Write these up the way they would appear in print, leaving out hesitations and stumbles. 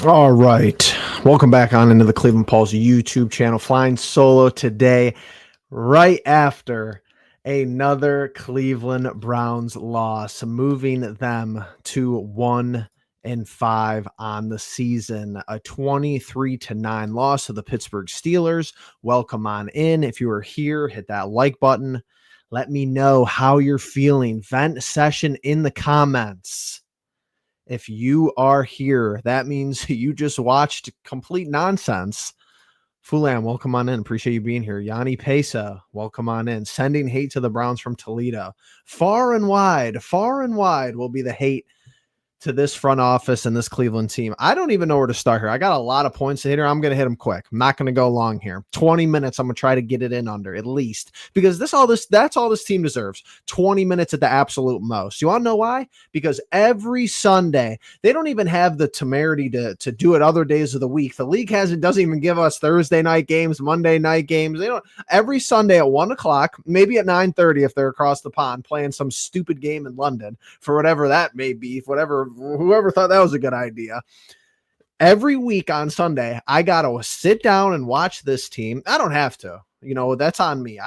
All right. Welcome back on into the Cleveland Pulse YouTube channel. Flying solo today, right after another Cleveland Browns loss, moving them to 1-5 on the season. A 23-9 loss to the Pittsburgh Steelers. Welcome on in. If you are here, hit that like button. Let me know how you're feeling. Vent session in the comments. If you are here, that means you just watched complete nonsense. Fulam, welcome on in. Appreciate you being here. Yanni Pesa, welcome on in. Sending hate to the Browns from Toledo. Far and wide will be the hate to this front office and this Cleveland team. I don't even know where to start here. I got a lot of points to hit here. I'm going to hit them quick. I'm not going to go long here. 20 minutes. I'm going to try to get it in under at least, because that's all this team deserves. 20 minutes at the absolute most. You want to know why? Because every Sunday, they don't even have the temerity to do it other days of the week. The league doesn't even give us Thursday night games, Monday night games. They don't. Every Sunday at 1:00, maybe at 9:30 if they're across the pond playing some stupid game in London for whatever that may be, whoever thought that was a good idea. Every week on Sunday, I got to sit down and watch this team. I don't have to, that's on me.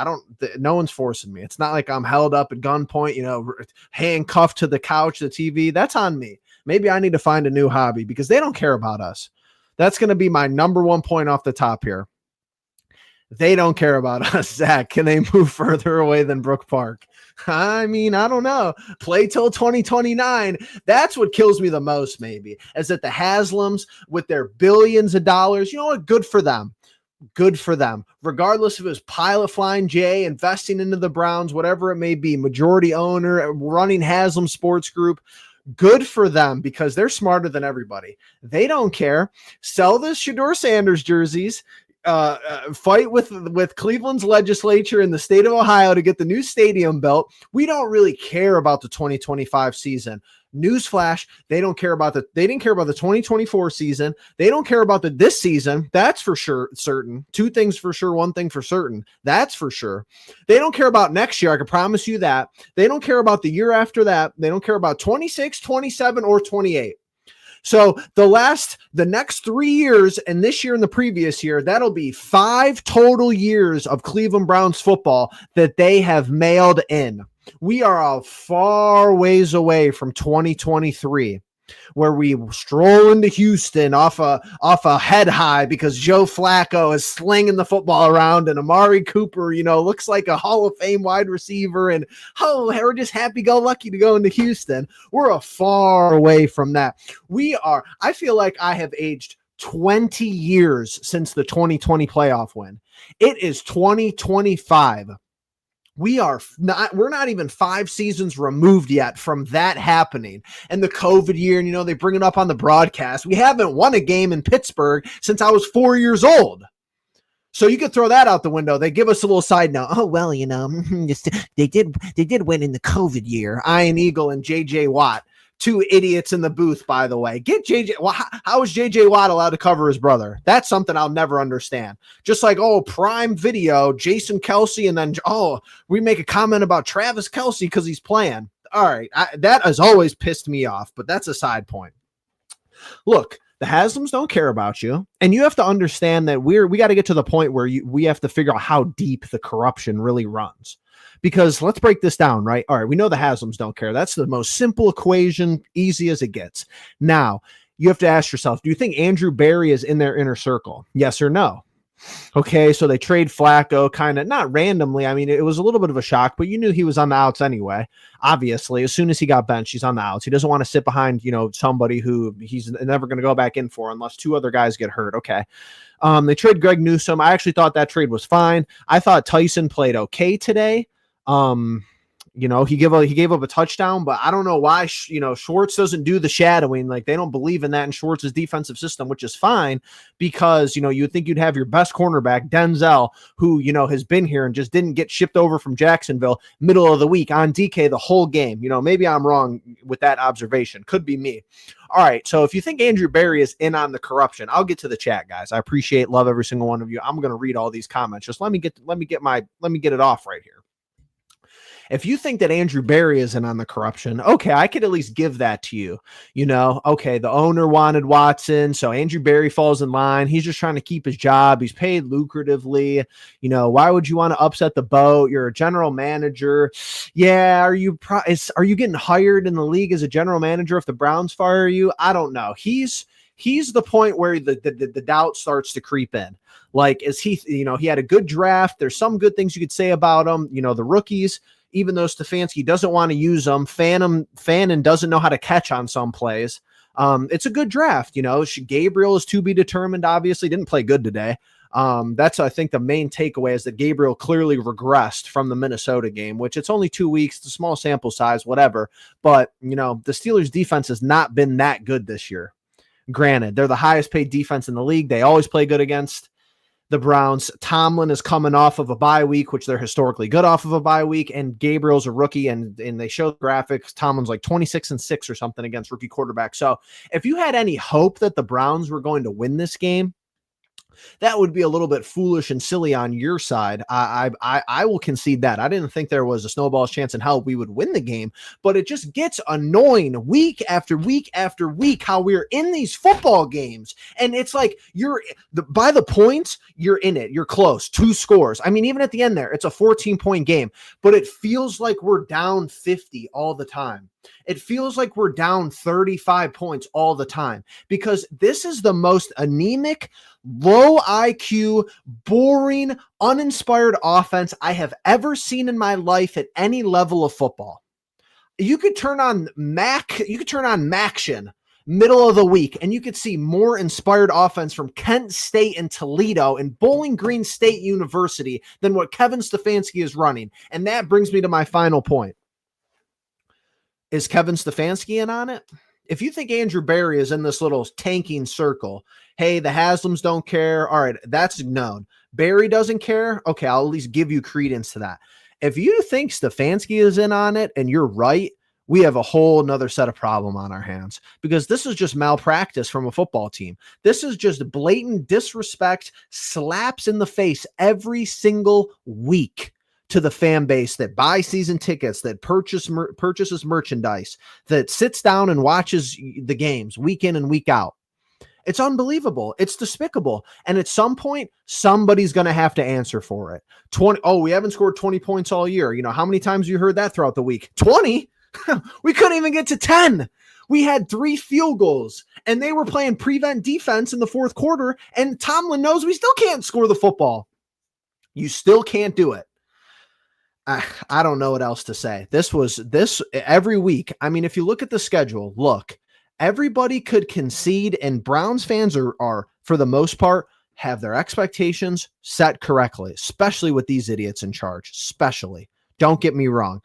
No one's forcing me. It's not like I'm held up at gunpoint, handcuffed to the couch, the TV. That's on me. Maybe I need to find a new hobby because they don't care about us. That's going to be my number one point off the top here. They don't care about us. Zach, can they move further away than Brook Park? I mean, I don't know. Play till 2029. That's what kills me the most, maybe, is that the Haslams with their billions of dollars, you know what? Good for them. Good for them. Regardless of his Pilot Flying J, investing into the Browns, whatever it may be, majority owner, running Haslam Sports Group. Good for them because they're smarter than everybody. They don't care. Sell the Shedeur Sanders jerseys. Fight with Cleveland's legislature in the state of Ohio to get the new stadium built. We don't really care about the 2025 season. Newsflash, they didn't care about the 2024 season. They don't care about this season. That's for sure. Certain. Two things for sure. One thing for certain. That's for sure. They don't care about next year. I can promise you that. They don't care about the year after that. They don't care about 26, 27, or 28. So the next 3 years and this year and the previous year, that'll be 5 total years of Cleveland Browns football that they have mailed in. We are a far ways away from 2023, where we stroll into Houston off a head high because Joe Flacco is slinging the football around and Amari Cooper, looks like a Hall of Fame wide receiver. And we're just happy-go-lucky to go into Houston. We're a far away from that. I feel like I have aged 20 years since the 2020 playoff win. It is 2025. We're not even 5 seasons removed yet from that happening. And the COVID year, and they bring it up on the broadcast. We haven't won a game in Pittsburgh since I was 4 years old. So you could throw that out the window. They give us a little side note. Oh, well, they did win in the COVID year. Ian Eagle and JJ Watt. 2 idiots in the booth, by the way. Get JJ. Well, how is JJ Watt allowed to cover his brother? That's something I'll never understand. Just like, Prime Video, Jason Kelce, and then, we make a comment about Travis Kelce because he's playing. All right. That has always pissed me off, but that's a side point. Look, the Haslams don't care about you, and you have to understand that we got to get to the point where we have to figure out how deep the corruption really runs. Because let's break this down, right? All right, we know the Haslams don't care. That's the most simple equation, easy as it gets. Now, you have to ask yourself, do you think Andrew Berry is in their inner circle? Yes or no? Okay, so they trade Flacco kind of not randomly. I mean, it was a little bit of a shock, but you knew he was on the outs anyway. Obviously, as soon as he got benched, he's on the outs. He doesn't want to sit behind, somebody who he's never going to go back in for unless 2 other guys get hurt. Okay. They trade Greg Newsome. I actually thought that trade was fine. I thought Tyson played okay today. He gave up a touchdown, but I don't know why, Schwartz doesn't do the shadowing. Like, they don't believe in that in Schwartz's defensive system, which is fine because, you would think you'd have your best cornerback, Denzel, who, has been here and just didn't get shipped over from Jacksonville middle of the week on DK the whole game. Maybe I'm wrong with that observation. Could be me. All right. So if you think Andrew Berry is in on the corruption, I'll get to the chat, guys. I love every single one of you. I'm going to read all these comments. Just let me get it off right here. If you think that Andrew Berry isn't on the corruption, okay, I could at least give that to you. Okay, the owner wanted Watson, so Andrew Berry falls in line. He's just trying to keep his job. He's paid lucratively. Why would you want to upset the boat? You're a general manager. Yeah, are you getting hired in the league as a general manager if the Browns fire you? I don't know. He's the point where the doubt starts to creep in. Like, is he, he had a good draft. There's some good things you could say about him. The rookies, even though Stefanski doesn't want to use them, Fannin doesn't know how to catch on some plays. It's a good draft. Gabriel is to be determined, obviously didn't play good today. That's, I think, the main takeaway is that Gabriel clearly regressed from the Minnesota game, which it's only 2 weeks, it's a small sample size, whatever. But, the Steelers defense has not been that good this year. Granted, they're the highest paid defense in the league. They always play good against the Browns. Tomlin is coming off of a bye week, which they're historically good off of a bye week, and Gabriel's a rookie, and they show the graphics. Tomlin's like 26-6 or something against rookie quarterbacks. So if you had any hope that the Browns were going to win this game, that would be a little bit foolish and silly on your side. I will concede that. I didn't think there was a snowball's chance in hell we would win the game, but it just gets annoying week after week after week how we're in these football games. And it's like by the points, you're in it. You're close. 2 scores. I mean, even at the end there, it's a 14-point game, but it feels like we're down 50 all the time. It feels like we're down 35 points all the time because this is the most anemic, low IQ, boring, uninspired offense I have ever seen in my life at any level of football. You could turn on Maction middle of the week and you could see more inspired offense from Kent State and Toledo and Bowling Green State University than what Kevin Stefanski is running. And that brings me to my final point. Is Kevin Stefanski in on it? If you think Andrew Berry is in this little tanking circle, hey, the Haslams don't care. All right, that's known. Berry doesn't care. Okay, I'll at least give you credence to that. If you think Stefanski is in on it and you're right, we have a whole nother set of problem on our hands because this is just malpractice from a football team. This is just blatant disrespect, slaps in the face every single week to the fan base that buys season tickets, that purchases merchandise, that sits down and watches the games week in and week out. It's unbelievable. It's despicable. And at some point, somebody's going to have to answer for it. We haven't scored 20 points all year. How many times you heard that throughout the week? 20? We couldn't even get to 10. We had 3 field goals and they were playing prevent defense in the fourth quarter. And Tomlin knows we still can't score the football. You still can't do it. I don't know what else to say. This every week. I mean, if you look at the schedule, everybody could concede, and Browns fans are for the most part, have their expectations set correctly, especially with these idiots in charge, especially. Don't get me wrong.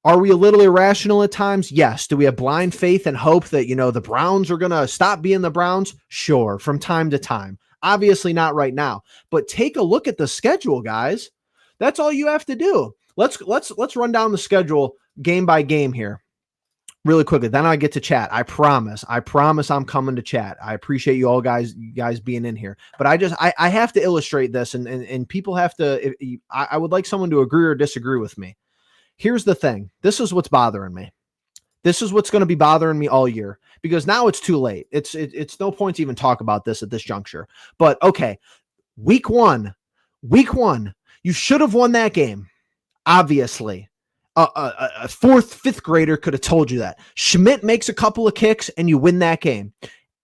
Are we a little irrational at times? Yes. Do we have blind faith and hope that, the Browns are going to stop being the Browns? Sure. From time to time. Obviously not right now, but take a look at the schedule, guys. That's all you have to do. Let's run down the schedule game by game here really quickly. Then I get to chat. I promise I'm coming to chat. I appreciate you all guys being in here, but I have to illustrate this and people have to, I would like someone to agree or disagree with me. Here's the thing. This is what's bothering me. This is what's going to be bothering me all year because now it's too late. It's no point to even talk about this at this juncture, but okay. Week one, you should have won that game. Obviously, a 4th, 5th grader could have told you that. Schmidt makes a couple of kicks and you win that game.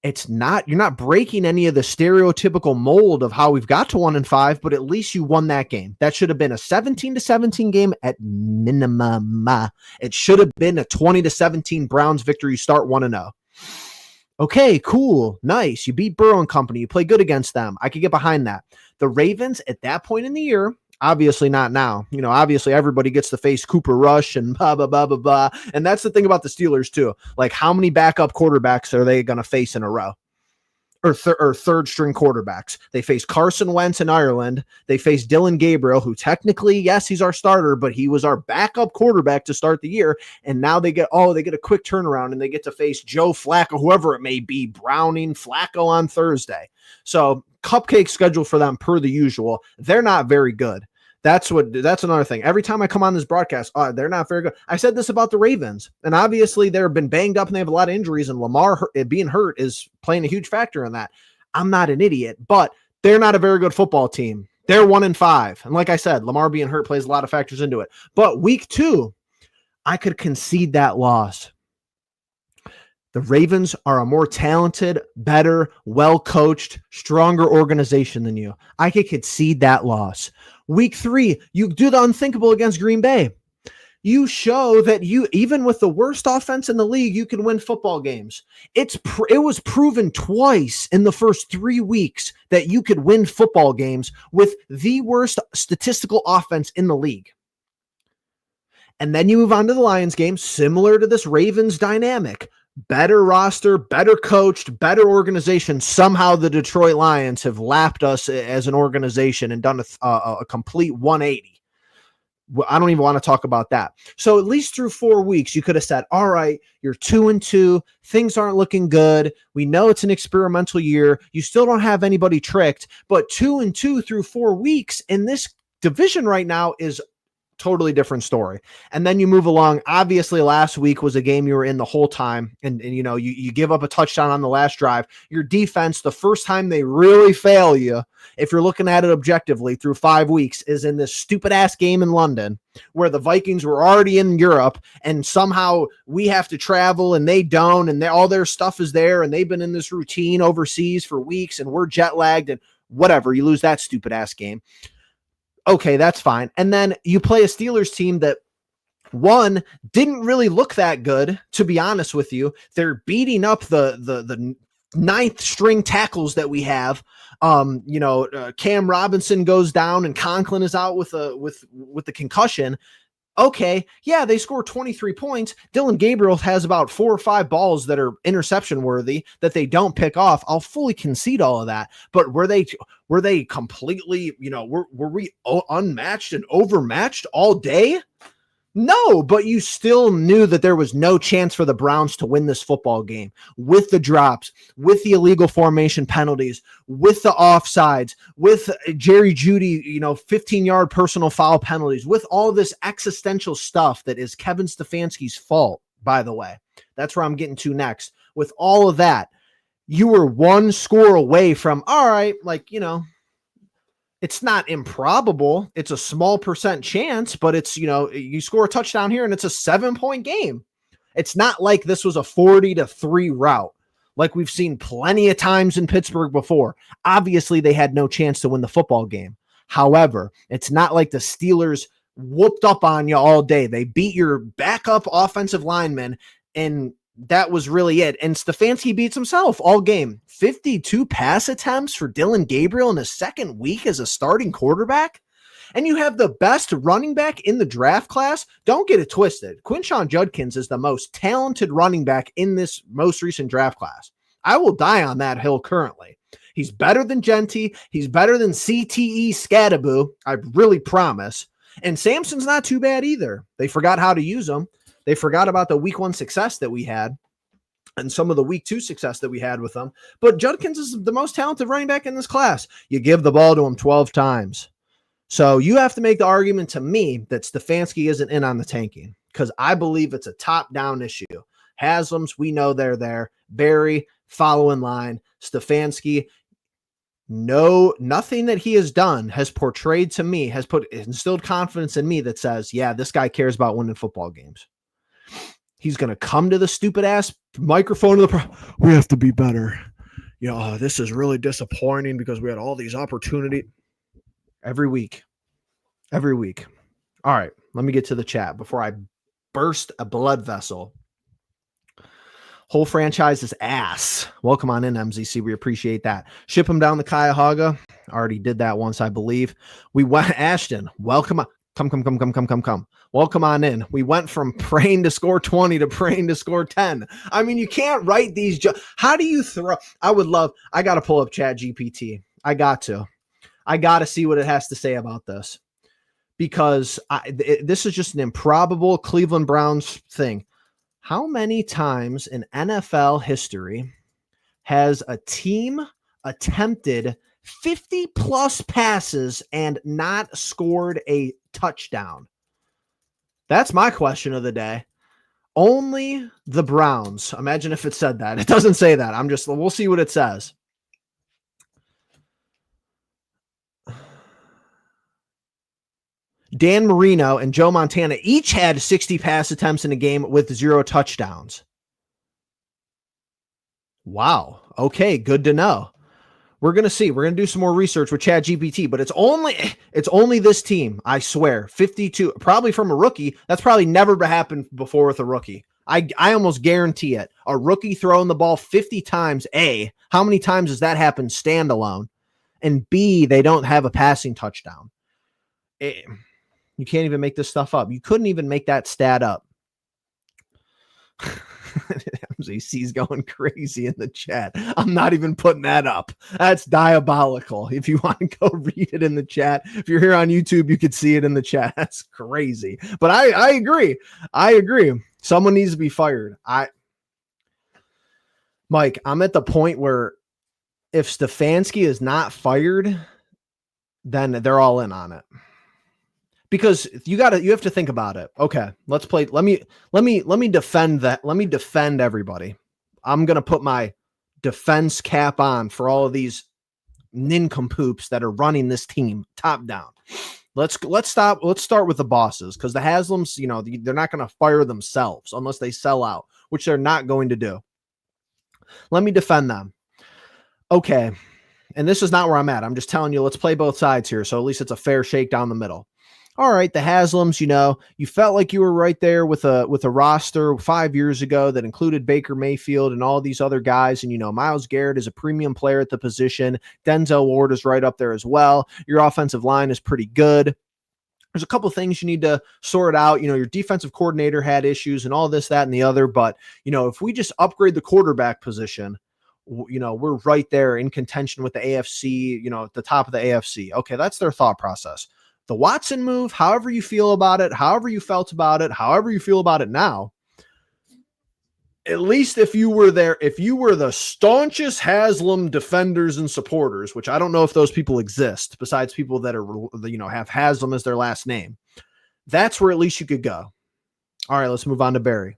You're not breaking any of the stereotypical mold of how we've got to 1-5, but at least you won that game. That should have been a 17-17 game at minimum. It should have been a 20-17 Browns victory. You start 1-0. Okay, cool. Nice. You beat Burrow and company. You play good against them. I could get behind that. The Ravens at that point in the year, obviously not now. Obviously everybody gets to face Cooper Rush and blah, blah, blah, blah, blah. And that's the thing about the Steelers too. Like how many backup quarterbacks are they going to face in a row? Or third string quarterbacks. They face Carson Wentz in Ireland. They face Dylan Gabriel, who technically, yes, he's our starter, but he was our backup quarterback to start the year. And now they get a quick turnaround and they get to face Joe Flacco, whoever it may be, Browning, Flacco on Thursday. So cupcake schedule for them per the usual. They're not very good. That's another thing. Every time I come on this broadcast, they're not very good. I said this about the Ravens, and obviously they've been banged up and they have a lot of injuries, and Lamar being hurt is playing a huge factor in that. I'm not an idiot, but they're not a very good football team. They're 1-5. And like I said, Lamar being hurt plays a lot of factors into it. But week 2, I could concede that loss. The Ravens are a more talented, better, well-coached, stronger organization than you. I could concede that loss. Week 3, you do the unthinkable against Green Bay. You show that you, even with the worst offense in the league, you can win football games. It was proven twice in the first 3 weeks that you could win football games with the worst statistical offense in the league. And then you move on to the Lions game, similar to this Ravens dynamic. Better roster, better coached, better organization. Somehow the Detroit Lions have lapped us as an organization and done a complete 180. I don't even want to talk about that. So at least through 4 weeks, you could have said, all right, you're 2-2. Things aren't looking good. We know it's an experimental year. You still don't have anybody tricked, but 2-2 through 4 weeks in this division right now is totally different story. And then you move along. Obviously, last week was a game you were in the whole time. And you know, you give up a touchdown on the last drive. Your defense, the first time they really fail you, if you're looking at it objectively through 5 weeks, is in this stupid ass game in London where the Vikings were already in Europe and somehow we have to travel and they don't, and all their stuff is there and they've been in this routine overseas for weeks and we're jet lagged and whatever. You lose that stupid ass game. Okay, that's fine. And then you play a Steelers team that, one, didn't really look that good, to be honest with you. They're beating up the ninth string tackles that we have. Cam Robinson goes down and Conklin is out with the concussion. Okay, yeah, they score 23 points. Dylan Gabriel has about 4 or 5 balls that are interception worthy that they don't pick off. I'll fully concede all of that. But were they completely, were we unmatched and overmatched all day? No, but you still knew that there was no chance for the Browns to win this football game with the drops, with the illegal formation penalties, with the offsides, with Jerry Jeudy, 15-yard personal foul penalties, with all this existential stuff that is Kevin Stefanski's fault, by the way. That's where I'm getting to next. With all of that, you were 1 score away from, all right, it's not improbable. It's a small percent chance, but it's, you score a touchdown here and it's a 7-point game. It's not like this was a 40-3 rout like we've seen plenty of times in Pittsburgh before. Obviously, they had no chance to win the football game. However, it's not like the Steelers whooped up on you all day. They beat your backup offensive lineman, and that was really it. And Stefanski beats himself all game. 52 pass attempts for Dylan Gabriel in his second week as a starting quarterback. And you have the best running back in the draft class. Don't get it twisted. Quinshon Judkins is the most talented running back in this most recent draft class. I will die on that hill currently. He's better than Genty. He's better than CTE Scadaboo. I really promise. And Samson's not too bad either. They forgot how to use him. They forgot about the week 1 success that we had and some of the week 2 success that we had with them. But Judkins is the most talented running back in this class. You give the ball to him 12 times. So you have to make the argument to me that Stefanski isn't in on the tanking because I believe it's a top-down issue. Haslam's, we know they're there. Barry, follow in line. Stefanski, nothing that he has done has portrayed to me, has instilled confidence in me that says, yeah, this guy cares about winning football games. He's going to come to the stupid ass microphone of we have to be better. This is really disappointing because we had all these opportunities every week. All right, let me get to the chat before I burst a blood vessel. Whole franchise is ass. Welcome on in, MZC. We appreciate that. Ship him down the Cuyahoga. Already did that once, I believe. We went Ashton. Welcome. Come. Welcome on in. We went from praying to score 20 to praying to score 10. I mean, you can't write these. How do you throw? I got to pull up Chat GPT. I got to see what it has to say about this because this is just an improbable Cleveland Browns thing. How many times in NFL history has a team attempted 50 plus passes and not scored a touchdown. That's my question of the day. Only the Browns. Imagine if it said that. It doesn't say that. We'll see what it says. Dan Marino and Joe Montana each had 60 pass attempts in a game with 0 touchdowns. Wow. Okay, good to know. We're going to see. We're going to do some more research with ChatGPT, but it's only this team, I swear. 52, probably from a rookie. That's probably never happened before with a rookie. I almost guarantee it. A rookie throwing the ball 50 times, A, how many times has that happened standalone? And B, they don't have a passing touchdown. You can't even make this stuff up. You couldn't even make that stat up. MZC's going crazy in the chat. I'm not even putting that up. That's diabolical. If you want to go read it in the chat, if you're here on YouTube, you could see it in the chat. That's crazy. But I agree. Someone needs to be fired. Mike, I'm at the point where if Stefanski is not fired, then they're all in on it. Because you have to think about it. Okay, let's play. Let me defend that. Let me defend everybody. I'm going to put my defense cap on for all of these nincompoops that are running this team top down. Let's start with the bosses, because the Haslams, they're not going to fire themselves unless they sell out, which they're not going to do. Let me defend them. Okay. And this is not where I'm at. I'm just telling you, let's play both sides here. So at least it's a fair shake down the middle. All right, the Haslams, you felt like you were right there with a roster 5 years ago that included Baker Mayfield and all these other guys. And, Myles Garrett is a premium player at the position. Denzel Ward is right up there as well. Your offensive line is pretty good. There's a couple things you need to sort out. Your defensive coordinator had issues and all this, that, and the other. But, if we just upgrade the quarterback position, we're right there in contention with the AFC, at the top of the AFC. Okay, that's their thought process. The Watson move, however you feel about it, however you felt about it, however you feel about it now, at least if you were there, if you were the staunchest Haslam defenders and supporters, which I don't know if those people exist besides people that are, have Haslam as their last name, that's where at least you could go. All right, let's move on to Barry.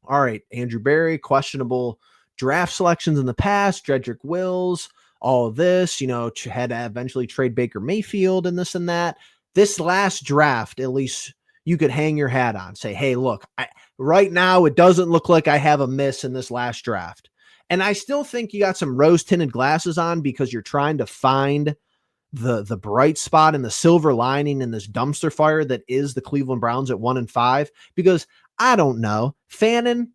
All right, Andrew Barry, questionable draft selections in the past, Jedrick Wills, all of this, had to eventually trade Baker Mayfield and this and that. This last draft, at least you could hang your hat on. Say, hey, look, right now it doesn't look like I have a miss in this last draft. And I still think you got some rose-tinted glasses on because you're trying to find the bright spot and the silver lining in this dumpster fire that is the Cleveland Browns at 1-5. Because I don't know, Fannin,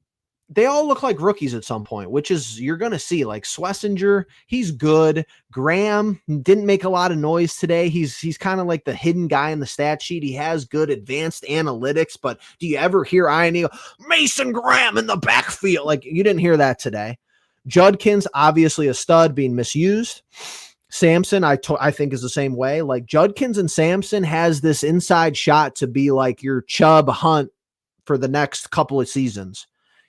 they all look like rookies at some point, which is, you're going to see, like Schlesinger, he's good. Graham didn't make a lot of noise today. He's kind of like the hidden guy in the stat sheet. He has good advanced analytics, but do you ever hear Ian Mason Graham in the backfield? Like, you didn't hear that today. Judkins, obviously a stud, being misused. Samson, I think is the same way. Like, Judkins and Samson has this inside shot to be like your Chubb Hunt for the next couple of seasons.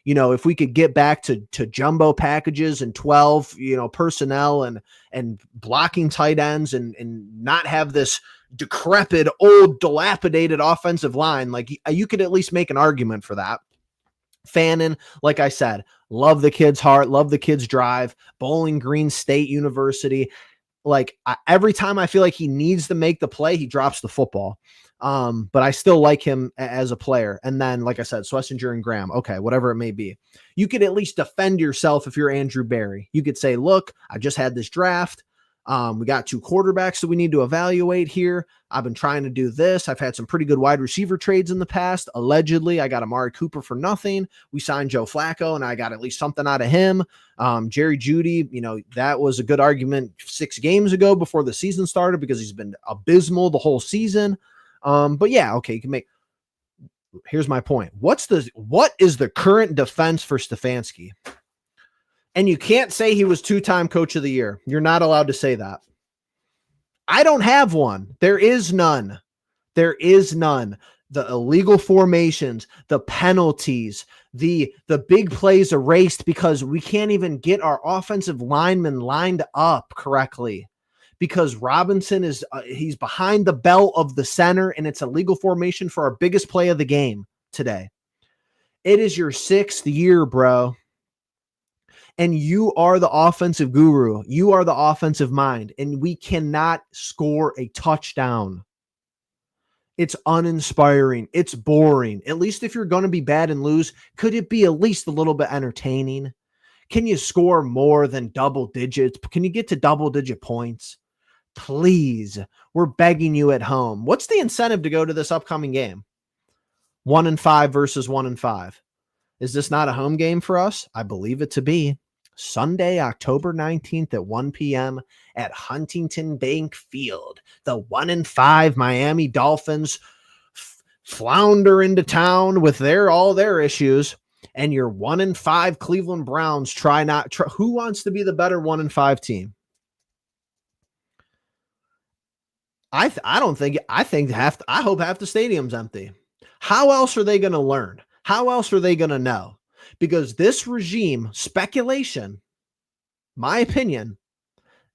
If we could get back to jumbo packages and 12, personnel and blocking tight ends and not have this decrepit, old, dilapidated offensive line, like you could at least make an argument for that. Fannin, like I said, love the kid's heart, love the kid's drive. Bowling Green State University. Like, every time I feel like he needs to make the play, he drops the football. But I still like him as a player. And then, like I said, Schlesinger and Graham, okay, whatever it may be. You could at least defend yourself if you're Andrew Barry. You could say, look, I just had this draft. We got 2 quarterbacks that we need to evaluate here. I've been trying to do this. I've had some pretty good wide receiver trades in the past. Allegedly, I got Amari Cooper for nothing. We signed Joe Flacco, and I got at least something out of him. Jerry Jeudy, that was a good argument 6 games ago before the season started because he's been abysmal the whole season. But yeah, okay, you can make. Here's my point. What is the current defense for Stefanski? And you can't say he was 2-time coach of the year. You're not allowed to say that. I don't have one. There is none. There is none. The illegal formations, the penalties, the big plays erased because we can't even get our offensive linemen lined up correctly. because Robinson is he's behind the belt of the center, and it's a legal formation for our biggest play of the game today. It is your 6th year, bro. And you are the offensive guru. You are the offensive mind, and we cannot score a touchdown. It's uninspiring. It's boring. At least if you're going to be bad and lose, could it be at least a little bit entertaining? Can you score more than double digits? Can you get to double-digit points? Please, we're begging you at home. What's the incentive to go to this upcoming game? 1-5 versus 1-5. Is this not a home game for us? I believe it to be. Sunday, October 19th at 1 p.m. at Huntington Bank Field. The 1-5 Miami Dolphins flounder into town with all their issues, and your 1-5 Cleveland Browns try. Who wants to be the better 1-5 team? I hope half the stadium's empty. How else are they going to learn? How else are they going to know? Because this regime, speculation, my opinion,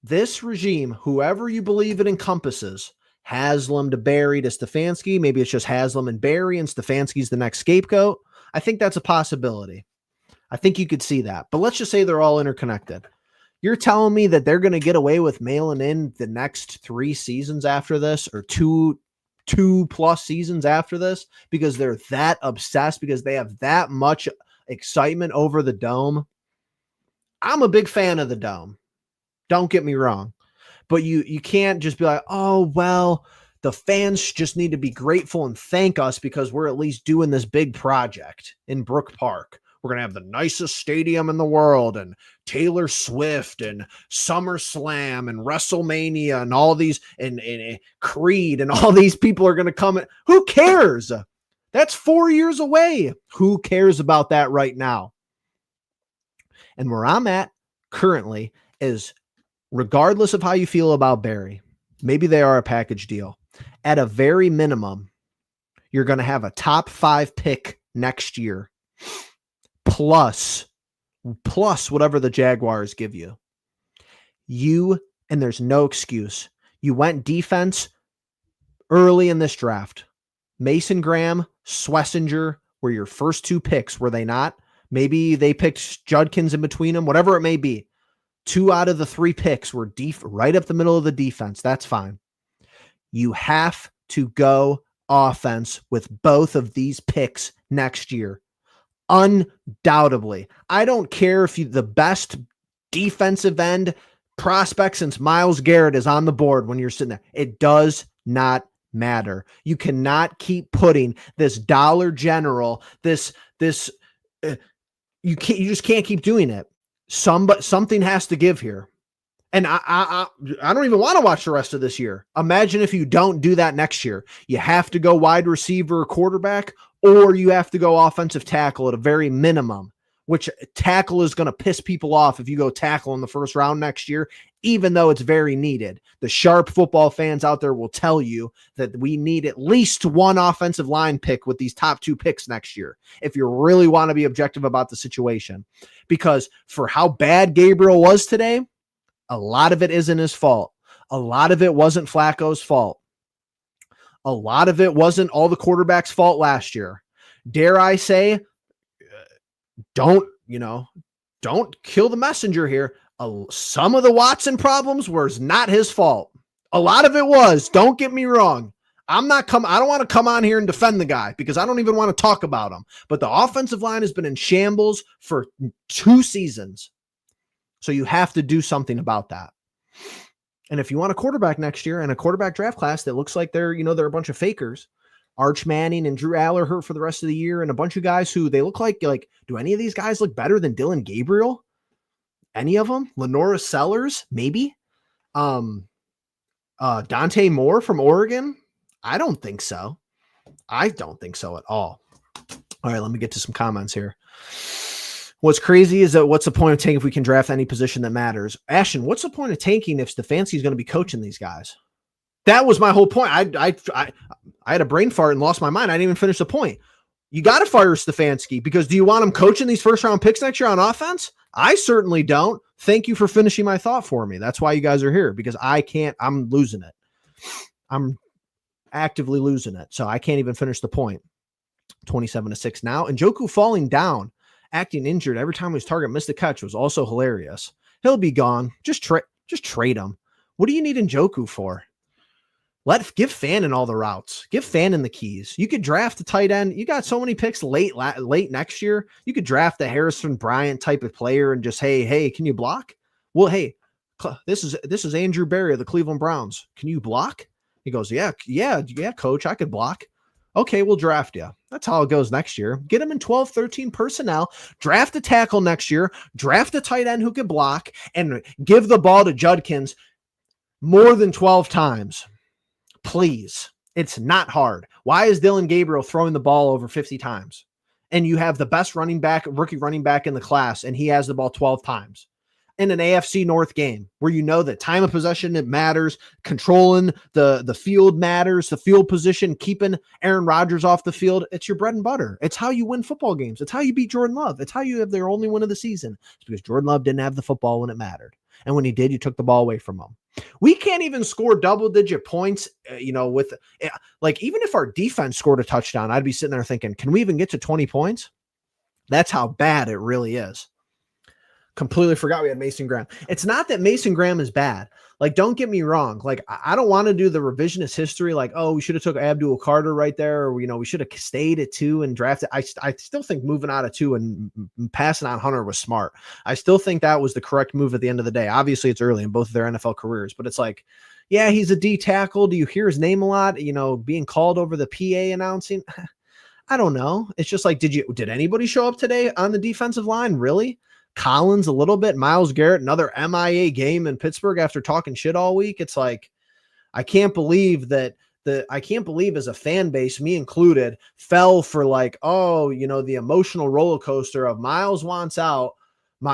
this regime, whoever you believe it encompasses, Haslam to Barry to Stefanski, maybe it's just Haslam and Barry and Stefanski's the next scapegoat. I think that's a possibility. I think you could see that. But let's just say they're all interconnected. You're telling me that they're going to get away with mailing in the next 3 seasons after this, or two plus seasons after this, because they're that obsessed, because they have that much excitement over the dome? I'm a big fan of the dome. Don't get me wrong. But you can't just be like, oh, well, the fans just need to be grateful and thank us because we're at least doing this big project in Brook Park. We're going to have the nicest stadium in the world, and Taylor Swift and SummerSlam and WrestleMania and all these and Creed and all these people are going to come. Who cares? That's 4 years away. Who cares about that right now? And where I'm at currently is, regardless of how you feel about Barry, maybe they are a package deal. At a very minimum, you're going to have a top 5 pick next year, plus whatever the Jaguars give you. And there's no excuse. You went defense early in this draft. Mason Graham, Schlesinger were your first 2 picks, were they not? Maybe they picked Judkins in between them, whatever it may be. 2 out of the 3 picks were right up the middle of the defense. That's fine. You have to go offense with both of these picks next year. Undoubtedly. I don't care if the best defensive end prospect since Myles Garrett is on the board when you're sitting there. It does not matter. You cannot keep putting this Dollar General, you just can't keep doing it. Something has to give here. And I don't even want to watch the rest of this year. Imagine if you don't do that next year. You have to go wide receiver or quarterback, or you have to go offensive tackle at a very minimum, which tackle is going to piss people off if you go tackle in the first round next year, even though it's very needed. The sharp football fans out there will tell you that we need at least 1 offensive line pick with these top 2 picks next year, if you really want to be objective about the situation. Because for how bad Gabriel was today, a lot of it isn't his fault. A lot of it wasn't Flacco's fault. A lot of it wasn't all the quarterbacks' fault last year. Dare I say, don't kill the messenger here. Some of the Watson problems was not his fault. A lot of it was. Don't get me wrong. I don't want to come on here and defend the guy because I don't even want to talk about him. But the offensive line has been in shambles for 2 seasons. So you have to do something about that. And if you want a quarterback next year and a quarterback draft class that looks like they're a bunch of fakers, Arch Manning and Drew Aller hurt for the rest of the year, and a bunch of guys who they look like, do any of these guys look better than Dillon Gabriel? Any of them? Lenora Sellers, maybe? Dante Moore from Oregon? I don't think so. I don't think so at all. All right, let me get to some comments here. What's crazy is that what's the point of tanking if we can draft any position that matters? Ashton, what's the point of tanking if Stefanski's going to be coaching these guys? That was my whole point. I had a brain fart and lost my mind. I didn't even finish the point. You got to fire Stefanski because do you want him coaching these first-round picks next year on offense? I certainly don't. Thank you for finishing my thought for me. That's why you guys are here, because I'm losing it. I'm actively losing it. So I can't even finish the point. 27-6 now. And Njoku falling down, acting injured every time his target missed a catch was also hilarious. He'll be gone. Just trade him. What do you need Njoku for? Give Fannin all the routes. Give Fannin the keys. You could draft a tight end. You got so many picks late next year. You could draft a Harrison Bryant type of player and just, hey, can you block? Well, hey, this is Andrew Berry of the Cleveland Browns. Can you block? He goes, yeah, coach, I could block. Okay, we'll draft you. That's how it goes next year. Get him in 12, 13 personnel, draft a tackle next year, draft a tight end who can block, and give the ball to Judkins more than 12 times. Please. It's not hard. Why is Dylan Gabriel throwing the ball over 50 times? And you have the best rookie running back in the class, and he has the ball 12 times in an AFC North game where you know that time of possession, it matters. Controlling the field matters. The field position, keeping Aaron Rodgers off the field. It's your bread and butter. It's how you win football games. It's how you beat Jordan Love. It's how you have their only win of the season. It's because Jordan Love didn't have the football when it mattered. And when he did, you took the ball away from him. We can't even score double-digit points, with even if our defense scored a touchdown, I'd be sitting there thinking, can we even get to 20 points? That's how bad it really is. Completely forgot we had Mason Graham. It's not that Mason Graham is bad. Like, don't get me wrong. Like, I don't want to do the revisionist history. Like, oh, we should have took Abdul Carter right there. Or, we should have stayed at 2 and drafted. I still think moving out of 2 and passing on Hunter was smart. I still think that was the correct move at the end of the day. Obviously it's early in both of their NFL careers, but it's like, yeah, he's a D tackle. Do you hear his name a lot? Being called over the PA announcing. I don't know. It's just like, did anybody show up today on the defensive line? Really? Collins a little bit, Myles Garrett, another MIA game in Pittsburgh after talking shit all week. It's like, I can't believe as a fan base, me included, fell for like, the emotional roller coaster of Myles wants out.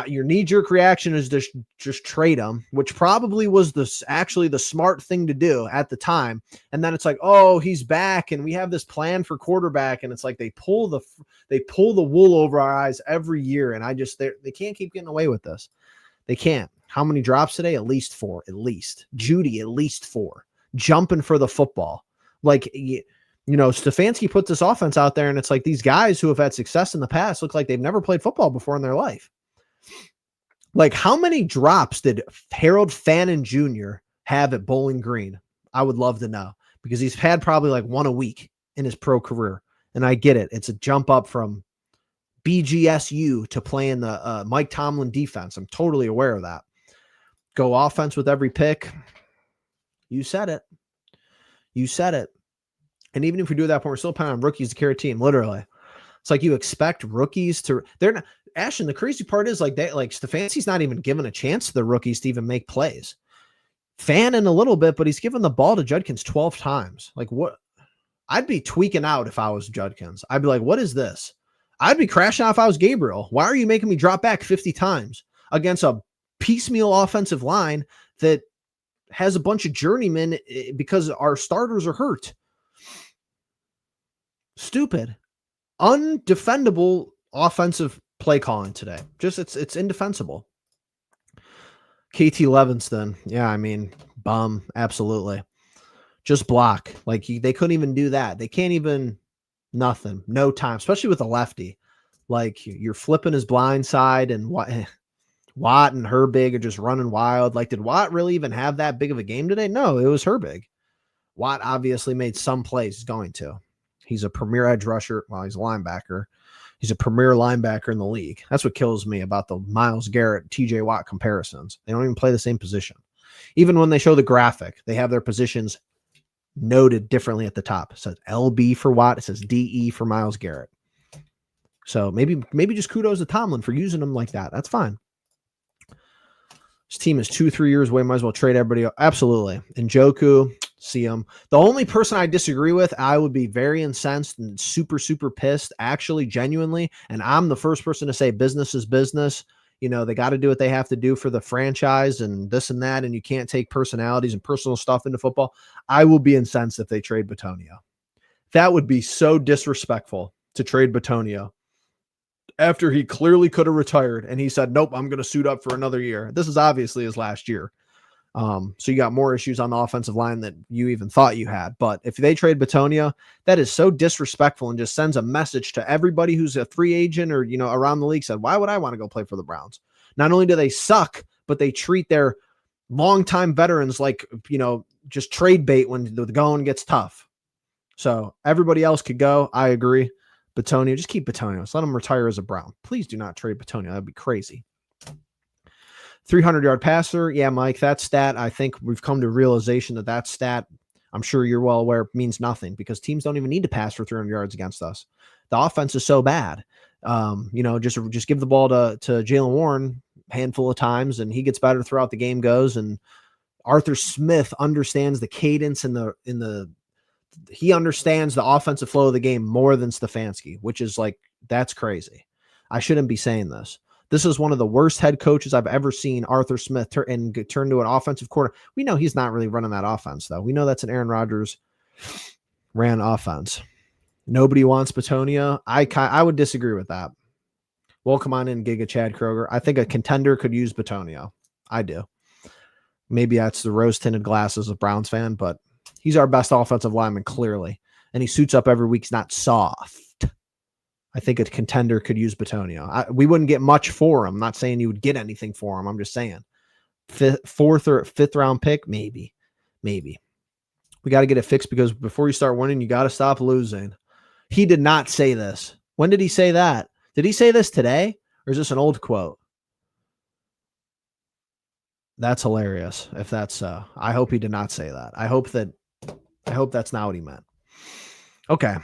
Your knee-jerk reaction is just trade him, which probably was actually the smart thing to do at the time. And then it's like, oh, he's back, and we have this plan for quarterback, and it's like they pull the wool over our eyes every year, and they can't keep getting away with this. They can't. How many drops today? At least 4. At least. Judy, at least 4. Jumping for the football. Like, Stefanski puts this offense out there, and it's like these guys who have had success in the past look like they've never played football before in their life. Like, how many drops did Harold Fannin Jr. have at Bowling Green? I would love to know, because he's had probably like 1 a week in his pro career. And I get it. It's a jump up from BGSU to playing the Mike Tomlin defense. I'm totally aware of that. Go offense with every pick. You said it. You said it. And even if we do that point, we're still playing on rookies to carry a team, literally. It's like you expect rookies to – they're not – Ashton, the crazy part is Stefanski's not even given a chance to the rookies to even make plays. Fannin a little bit, but he's given the ball to Judkins 12 times. Like, what? I'd be tweaking out if I was Judkins. I'd be like, what is this? I'd be crashing out if I was Gabriel. Why are you making me drop back 50 times against a piecemeal offensive line that has a bunch of journeymen because our starters are hurt? Stupid. Undefendable offensive play calling today. Just it's indefensible. KT Levinston. Yeah, I mean, bum. Absolutely. Just block. Like, they couldn't even do that. They can't even nothing. No time, especially with a lefty. Like, you're flipping his blind side, and Watt and Herbig are just running wild. Like, did Watt really even have that big of a game today? No, it was Herbig. Watt obviously made some plays. He's going to. He's a premier edge rusher. Well, he's a linebacker. He's a premier linebacker in the league. That's what kills me about the Myles Garrett, TJ Watt comparisons. They don't even play the same position. Even when they show the graphic, they have their positions noted differently at the top. It says LB for Watt. It says DE for Myles Garrett. So maybe just kudos to Tomlin for using them like that. That's fine. This team is 2-3 years away. Might as well trade everybody. Absolutely. Njoku, see him. The only person I disagree with, I would be very incensed and super, super pissed, actually, genuinely. And I'm the first person to say business is business. They got to do what they have to do for the franchise and this and that. And you can't take personalities and personal stuff into football. I will be incensed if they trade Bitonio. That would be so disrespectful to trade Bitonio after he clearly could have retired, and he said, nope, I'm going to suit up for another year. This is obviously his last year. So you got more issues on the offensive line that you even thought you had. But if they trade Bitonio, that is so disrespectful and just sends a message to everybody who's a free agent or, around the league said, why would I want to go play for the Browns? Not only do they suck, but they treat their longtime veterans like, just trade bait when the going gets tough. So everybody else could go. I agree. Bitonio, just keep Bitonio. Just let him retire as a Brown. Please do not trade Bitonio. That'd be crazy. 300-yard passer. Yeah, Mike, that stat, I think we've come to a realization that stat, I'm sure you're well aware, means nothing because teams don't even need to pass for 300 yards against us. The offense is so bad. Just give the ball to Jaylen Warren a handful of times and he gets better throughout the game goes. And Arthur Smith understands the cadence he understands the offensive flow of the game more than Stefanski, which is that's crazy. I shouldn't be saying this. This is one of the worst head coaches I've ever seen Arthur Smith turn to an offensive coordinator. We know he's not really running that offense, though. We know that's an Aaron Rodgers ran offense. Nobody wants Bitonio. I would disagree with that. Welcome on in, Giga Chad Kroger. I think a contender could use Bitonio. I do. Maybe that's the rose-tinted glasses of Browns fan, but he's our best offensive lineman, clearly. And he suits up every week. He's not soft. I think a contender could use Bitonio. We wouldn't get much for him. I'm not saying you would get anything for him. I'm just saying fourth or fifth round pick, maybe. We got to get it fixed because before you start winning, you got to stop losing. He did not say this. When did he say that? Did he say this today? Or is this an old quote? That's hilarious. If that's so, I hope he did not say that. I hope that's not what he meant. Okay.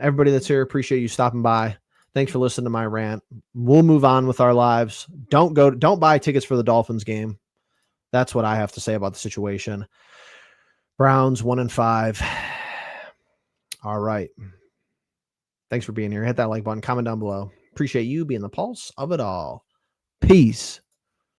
Everybody that's here, appreciate you stopping by. Thanks for listening to my rant. We'll move on with our lives. Don't buy tickets for the Dolphins game. That's what I have to say about the situation. Browns 1-5. All right. Thanks for being here. Hit that like button, comment down below. Appreciate you being the pulse of it all. Peace.